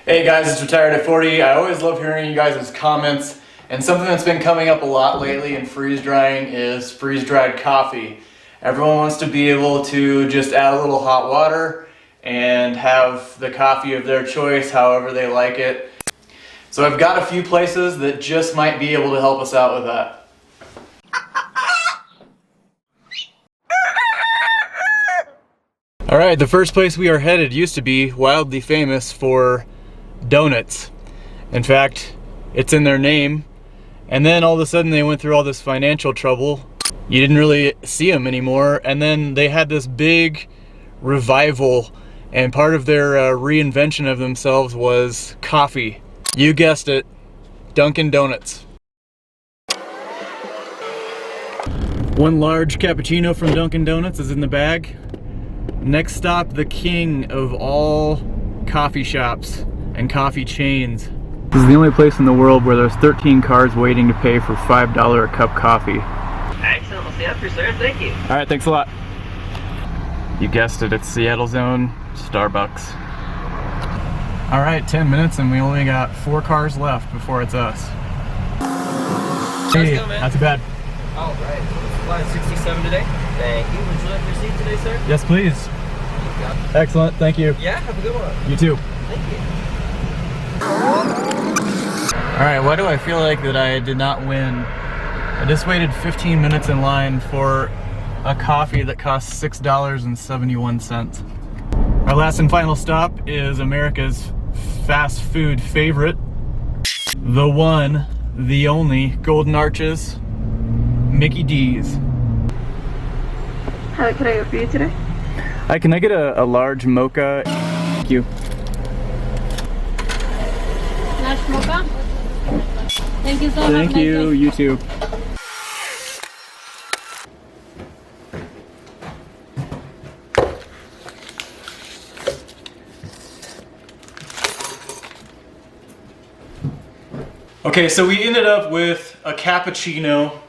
Hey guys, it's Retired at 40. I always love hearing you guys' comments, and something that's been coming up a lot lately in freeze drying is freeze-dried coffee. Everyone wants to be able to just add a little hot water and have the coffee of their choice however they like it. So I've got a few places that just might be able to help us out with that. Alright, the first place we are headed used to be wildly famous for donuts. In fact, it's in their name. And then all of a sudden they went through all this financial trouble. You didn't really see them anymore. And then they had this big revival. And part of their reinvention of themselves was coffee. You guessed it, Dunkin Donuts. One large cappuccino from Dunkin Donuts is in the bag. Next stop, the king of all coffee shops and coffee chains. This is the only place in the world where there's 13 cars waiting to pay for $5 a cup coffee. Excellent, we'll see you after, sir. Thank you. Alright, thanks a lot. You guessed it, it's Seattle's own Starbucks. Alright, 10 minutes and we only got 4 cars left before it's us. Hey, not too bad. Alright, supply 67 today. Thank you. Would you like your seat today, sir? Yes, please. Excellent, thank you. Yeah, have a good one. You too. Thank you. Alright, why do I feel like that I did not win? I just waited 15 minutes in line for a coffee that costs $6.71. Our last and final stop is America's fast food favorite. The one, the only, Golden Arches, Mickey D's. How can I go for you today? Hi, can I get a large mocha? Thank you. Large mocha? Thank you so much. Thank you, you too. Okay, so we ended up with a cappuccino,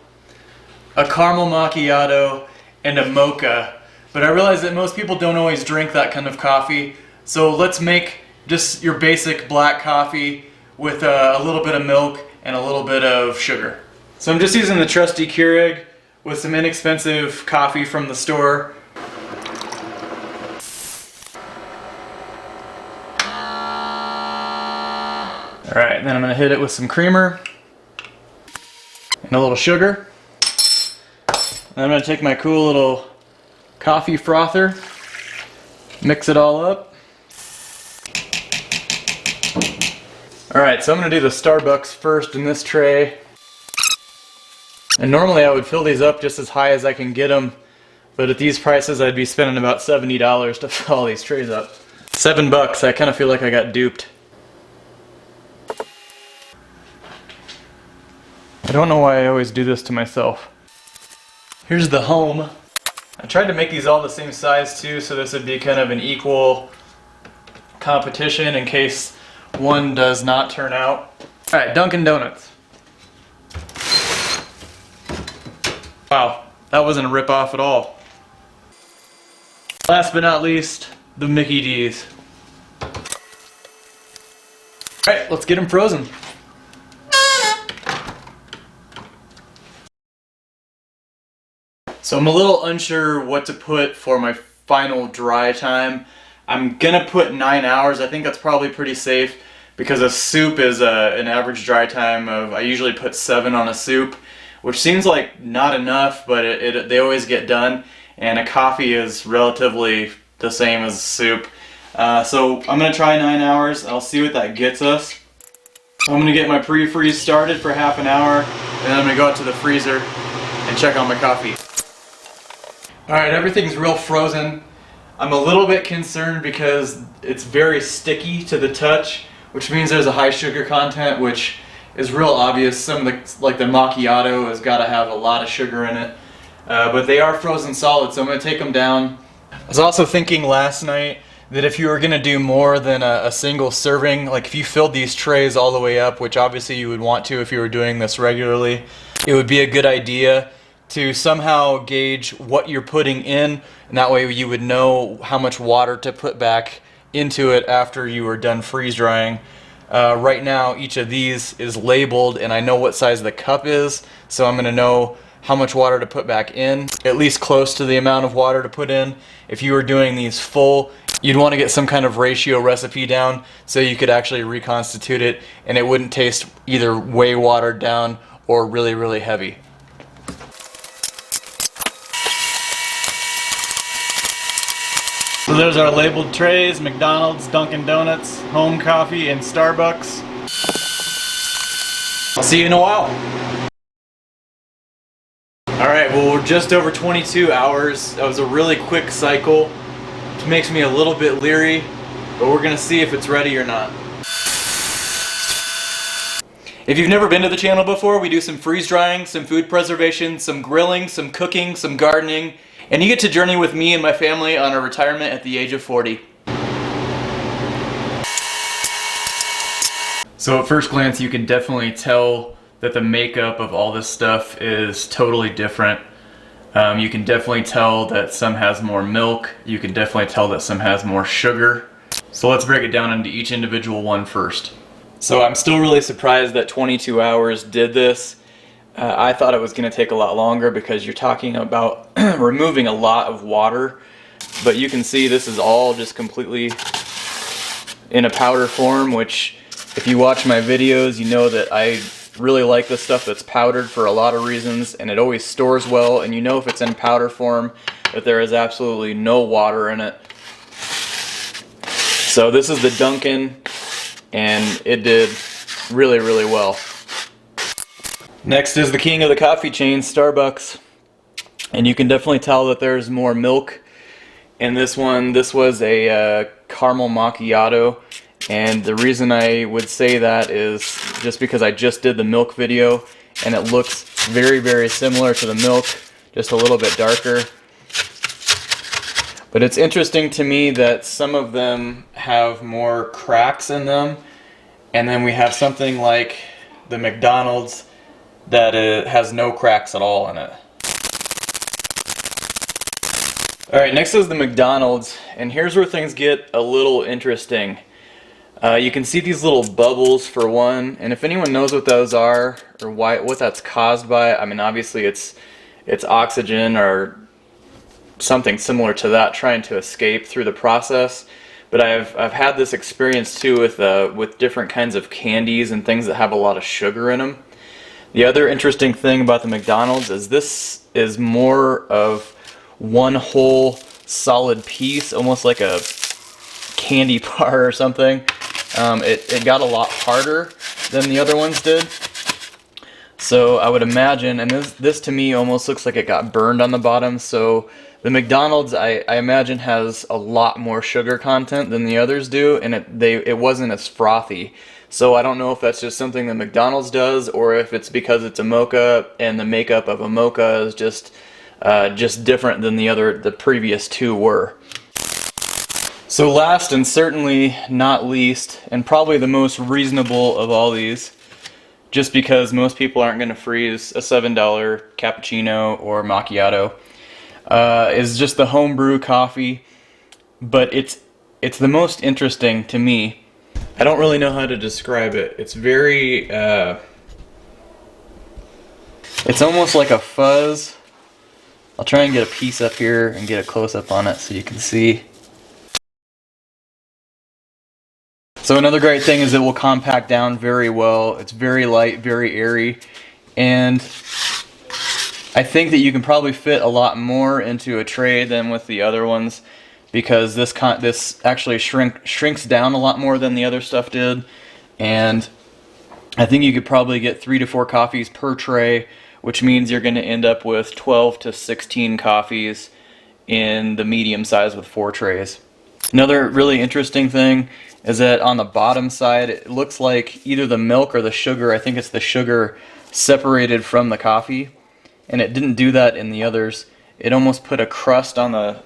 a caramel macchiato, and a mocha. But I realize that most people don't always drink that kind of coffee. So let's make just your basic black coffee with a little bit of milk and a little bit of sugar. So I'm just using the trusty Keurig with some inexpensive coffee from the store. Alright, then I'm going to hit it with some creamer and a little sugar. And I'm going to take my cool little coffee frother, mix it all up. Alright, so I'm going to do the Starbucks first in this tray. And normally I would fill these up just as high as I can get them, but at these prices I'd be spending about $70 to fill all these trays up. $7, I kind of feel like I got duped. I don't know why I always do this to myself. Here's the home. I tried to make these all the same size too, so this would be kind of an equal competition in case one does not turn out. Alright, Dunkin Donuts. Wow, that wasn't a rip-off at all. Last but not least, the Mickey D's. Alright, let's get them frozen. So I'm a little unsure what to put for my final dry time. I'm gonna put 9 hours. I think that's probably pretty safe because a soup is an average dry time of, I usually put 7 on a soup, which seems like not enough, but they always get done. And a coffee is relatively the same as a soup. So I'm gonna try 9 hours. I'll see what that gets us. So I'm gonna get my pre-freeze started for half an hour, and then I'm gonna go out to the freezer and check on my coffee. Alright, everything's real frozen. I'm a little bit concerned because it's very sticky to the touch, which means there's a high sugar content, which is real obvious. Some of the, like the macchiato, has got to have a lot of sugar in it. But they are frozen solid, so I'm going to take them down. I was also thinking last night that if you were going to do more than a single serving, like if you filled these trays all the way up, which obviously you would want to if you were doing this regularly, it would be a good idea to somehow gauge what you're putting in, and that way you would know how much water to put back into it after you are done freeze drying. Right now each of these is labeled and I know what size the cup is, so I'm gonna know how much water to put back in, at least close to the amount of water to put in. If you were doing these full, you'd want to get some kind of ratio recipe down so you could actually reconstitute it and it wouldn't taste either way watered down or really, really heavy. So there's our labeled trays: McDonald's, Dunkin Donuts, Home Coffee, and Starbucks. I'll see you in a while. Alright, well, we're just over 22 hours. That was a really quick cycle, which makes me a little bit leery, but we're gonna see if it's ready or not. If you've never been to the channel before, we do some freeze drying, some food preservation, some grilling, some cooking, some gardening, and you get to journey with me and my family on our retirement at the age of 40. So at first glance, you can definitely tell that the makeup of all this stuff is totally different. You can definitely tell that some has more milk. You can definitely tell that some has more sugar. So let's break it down into each individual one first. So I'm still really surprised that 22 hours did this. I thought it was going to take a lot longer because you're talking about removing a lot of water, but you can see this is all just completely in a powder form, which if you watch my videos, you know that I really like the stuff that's powdered for a lot of reasons, and it always stores well, and you know if it's in powder form that there is absolutely no water in it. So this is the Dunkin, and it did really, really well. Next is the king of the coffee chain, Starbucks, and you can definitely tell that there's more milk in this one. This was a caramel macchiato, and the reason I would say that is just because I just did the milk video and it looks very, very similar to the milk, just a little bit darker. But it's interesting to me that some of them have more cracks in them, and then we have something like the McDonald's that has no cracks at all in it. Alright, next is the McDonald's, and here's where things get a little interesting. You can see these little bubbles for one, and if anyone knows what those are or what that's caused by, I mean obviously it's oxygen or something similar to that trying to escape through the process. But I've had this experience too with different kinds of candies and things that have a lot of sugar in them. The other interesting thing about the McDonald's is this is more of one whole solid piece, almost like a candy bar or something. It got a lot harder than the other ones did. So I would imagine, and this to me almost looks like it got burned on the bottom, so the McDonald's I imagine has a lot more sugar content than the others do, and it wasn't as frothy. So I don't know if that's just something that McDonald's does, or if it's because it's a mocha and the makeup of a mocha is just different than the previous two were. So last and certainly not least, and probably the most reasonable of all these, just because most people aren't going to freeze a $7 cappuccino or macchiato, is just the homebrew coffee. But it's the most interesting to me. I don't really know how to describe it. It's very, it's almost like a fuzz. I'll try and get a piece up here and get a close-up on it so you can see. So another great thing is it will compact down very well. It's very light, very airy, and I think that you can probably fit a lot more into a tray than with the other ones, because this actually shrinks down a lot more than the other stuff did, and I think you could probably get 3 to 4 coffees per tray, which means you're going to end up with 12 to 16 coffees in the medium size with 4 trays. Another really interesting thing is that on the bottom side it looks like either the milk or the sugar, I think it's the sugar, separated from the coffee, and it didn't do that in the others. It almost put a crust on the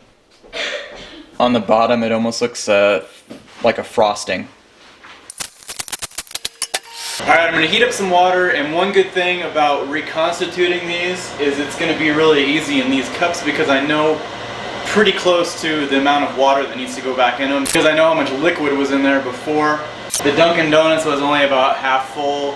bottom. It almost looks like a frosting. Alright, I'm going to heat up some water, and one good thing about reconstituting these is it's going to be really easy in these cups, because I know pretty close to the amount of water that needs to go back in them because I know how much liquid was in there before. The Dunkin Donuts was only about half full.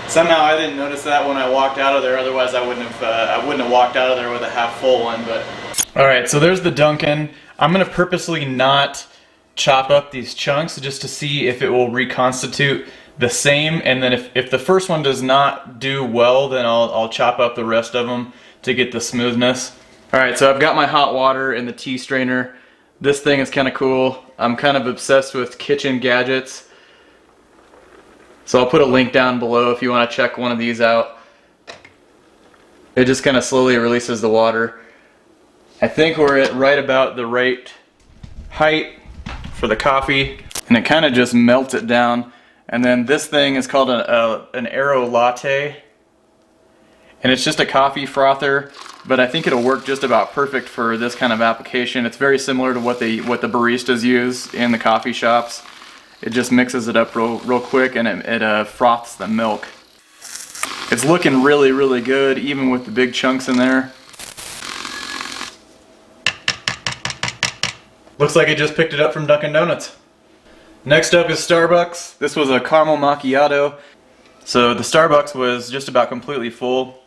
Somehow I didn't notice that when I walked out of there. Otherwise, I wouldn't have walked out of there with a half full one. But all right, so there's the Dunkin. I'm gonna purposely not chop up these chunks just to see if it will reconstitute the same. And then if the first one does not do well, then I'll chop up the rest of them to get the smoothness. All right, so I've got my hot water in the tea strainer. This thing is kind of cool. I'm kind of obsessed with kitchen gadgets. So I'll put a link down below if you want to check one of these out. It just kind of slowly releases the water. I think we're at right about the right height for the coffee, and it kind of just melts it down. And then this thing is called an Aerolatte, and it's just a coffee frother, but I think it'll work just about perfect for this kind of application. It's very similar to what the baristas use in the coffee shops. It just mixes it up real quick, and it froths the milk. It's looking really, really good, even with the big chunks in there. Looks like it just picked it up from Dunkin Donuts. Next up is Starbucks. This was a caramel macchiato. So the Starbucks was just about completely full.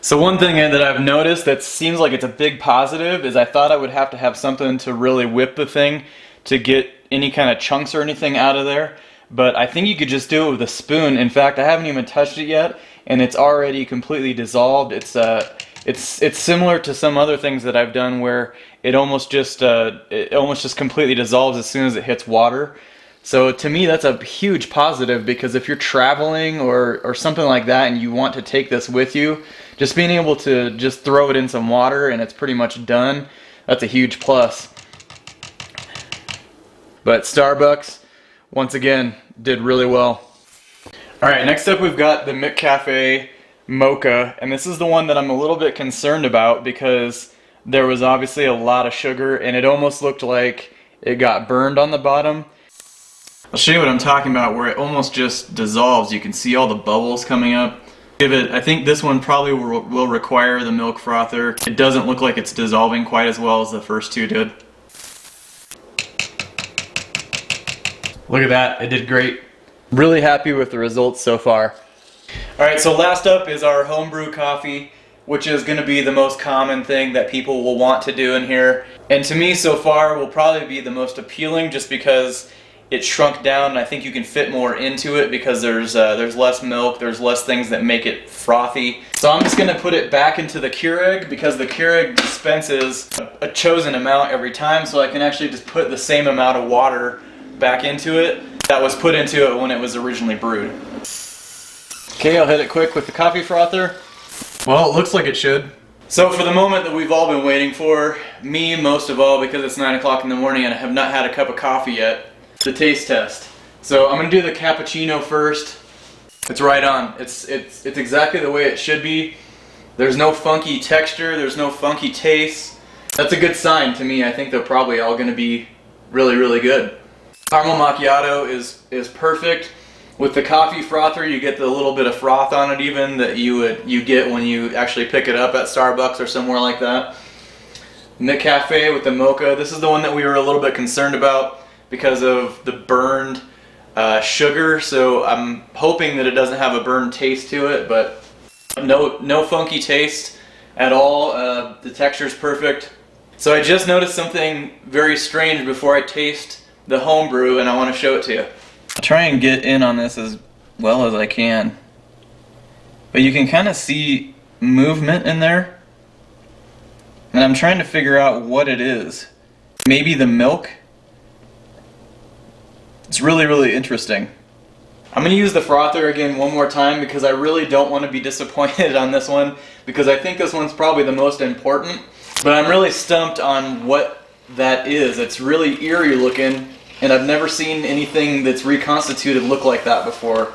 So one thing that I've noticed that seems like it's a big positive is I thought I would have to have something to really whip the thing to get any kind of chunks or anything out of there. But I think you could just do it with a spoon. In fact, I haven't even touched it yet, and it's already completely dissolved. It's similar to some other things that I've done where it almost just completely dissolves as soon as it hits water. So to me, that's a huge positive, because if you're traveling or something like that and you want to take this with you, just being able to just throw it in some water and it's pretty much done, that's a huge plus. But Starbucks, once again, did really well. Alright, next up we've got the McCafé Mocha, and this is the one that I'm a little bit concerned about because there was obviously a lot of sugar and it almost looked like it got burned on the bottom. I'll show you what I'm talking about, where it almost just dissolves. You can see all the bubbles coming up. I think this one probably will require the milk frother. It doesn't look like it's dissolving quite as well as the first two did. Look at that, it did great. Really happy with the results so far. Alright, so last up is our homebrew coffee, which is going to be the most common thing that people will want to do in here. And to me so far will probably be the most appealing, just because it shrunk down and I think you can fit more into it because there's less milk, there's less things that make it frothy. So I'm just going to put it back into the Keurig because the Keurig dispenses a chosen amount every time, so I can actually just put the same amount of water back into it that was put into it when it was originally brewed. Okay, I'll hit it quick with the coffee frother. Well, it looks like it should. So for the moment that we've all been waiting for, me most of all, because it's 9 o'clock in the morning and I have not had a cup of coffee yet, the taste test. So I'm going to do the cappuccino first. It's right on. It's exactly the way it should be. There's no funky texture, there's no funky taste. That's a good sign to me. I think they're probably all going to be really, really good. Caramel macchiato is perfect. With the coffee frother, you get the little bit of froth on it even that you get when you actually pick it up at Starbucks or somewhere like that. McCafé with the mocha. This is the one that we were a little bit concerned about because of the burned sugar. So I'm hoping that it doesn't have a burned taste to it, but no funky taste at all. The texture's perfect. So I just noticed something very strange before I taste the homebrew, and I want to show it to you. I'll try and get in on this as well as I can. But you can kind of see movement in there. And I'm trying to figure out what it is. Maybe the milk? It's really, really interesting. I'm going to use the frother again one more time because I really don't want to be disappointed on this one, because I think this one's probably the most important. But I'm really stumped on what that is. It's really eerie looking, and I've never seen anything that's reconstituted look like that before.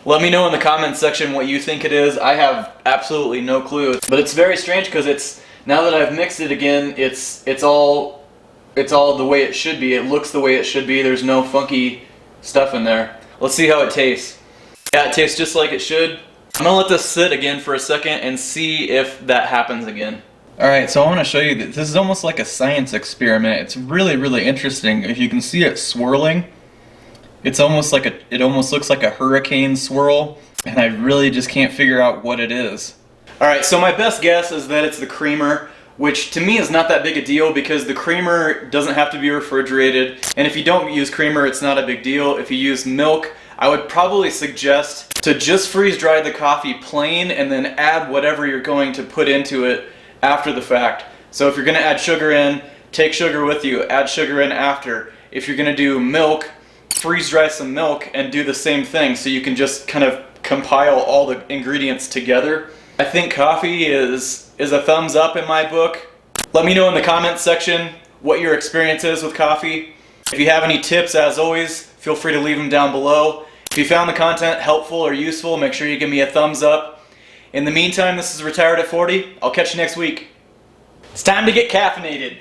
Let me know in the comments section what you think it is. I have absolutely no clue. But it's very strange because now that I've mixed it again, it's all the way it should be. It looks the way it should be. There's no funky stuff in there. Let's see how it tastes. Yeah, it tastes just like it should. I'm gonna let this sit again for a second and see if that happens again. Alright, so I want to show you that this is almost like a science experiment. It's really, really interesting. If you can see it swirling, it almost looks like a hurricane swirl, and I really just can't figure out what it is. Alright, so my best guess is that it's the creamer, which to me is not that big a deal because the creamer doesn't have to be refrigerated, and if you don't use creamer, it's not a big deal. If you use milk, I would probably suggest to just freeze dry the coffee plain and then add whatever you're going to put into it after the fact. So if you're going to add sugar in, take sugar with you, add sugar in after. If you're going to do milk, freeze dry some milk and do the same thing so you can just kind of compile all the ingredients together. I think coffee is a thumbs up in my book. Let me know in the comments section what your experience is with coffee. If you have any tips, as always, feel free to leave them down below. If you found the content helpful or useful, make sure you give me a thumbs up. In the meantime, this is Retired at 40. I'll catch you next week. It's time to get caffeinated.